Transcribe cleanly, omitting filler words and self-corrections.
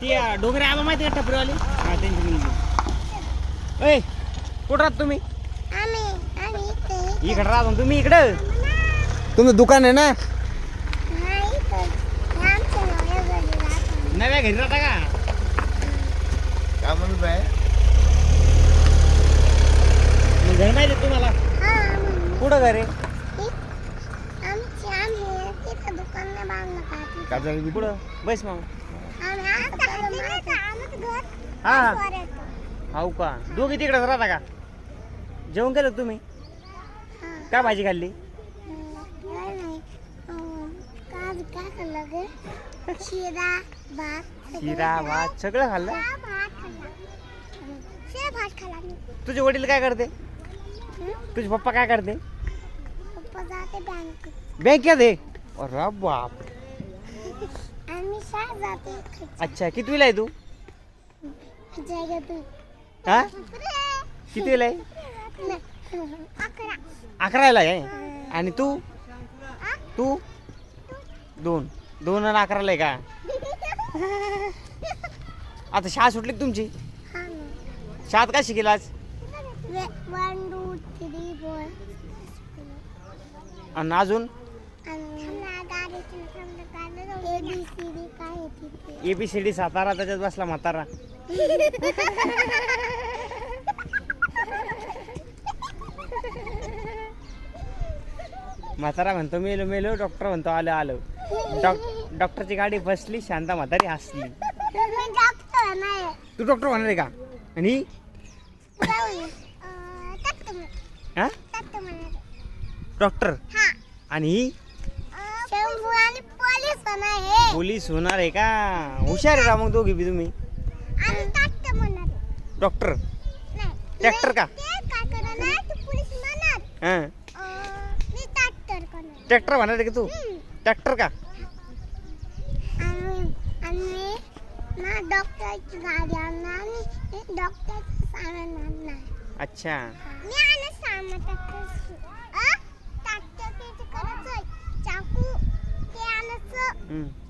ती डोंगरे आबा माहिती का टपरीवाली? हा त्यांची मुलगी. ए कुठं राहत तुम्ही? इकडं राहतो तुम्ही इकडं. तुमचं दुकान आहे ना? नव्या घरी राहता का? काय म्हणत आहे? मग घर माहिती आहे तुम्हाला? कुठं घर आहे? कुठं बस मग. हा हाऊ का? दोघी तिकडेच राहता का? जेवण केलं तुम्ही? काय भाजी खाल्ली? शिरा भात सगळं खाल्लं. तुझे वडील काय करते? तुझे पप्पा काय करते? बँकेत आहे. अरे बाप. अच्छा कितवीला आहे तू? हा कितवीला आहे? 11ला आहे. आणि तू? तू 2 आणि 11ला आहे का? आता शाळा सुटली का तुमची? शाळेत काय शिकेल आज? 1 2 3 4 आणि अजून ABCD सातारा त्याच्यात बसला म्हातारा. म्हातारा म्हणतो मेलो मेलो, डॉक्टर म्हणतो आलं आलं. डॉक्टरची गाडी बसली, शांता म्हातारी हसली. तू डॉक्टर होणार आहे का? आणि हा डॉक्टर आणि पोलीस होणार आहे का? हुशार आहे का मग दोघी बी तुम्ही? डॉक्टर ट्रॅक्टर का? हा ट्रॅक्टर म्हणणार आहे का तू? ट्रॅक्टर का? डॉक्टरची गाडी आणणार आणि डॉक्टरचं सामान आणणार. अच्छा मी आणलं सामान ट्रॅक्टर चाकू ते आणायचं.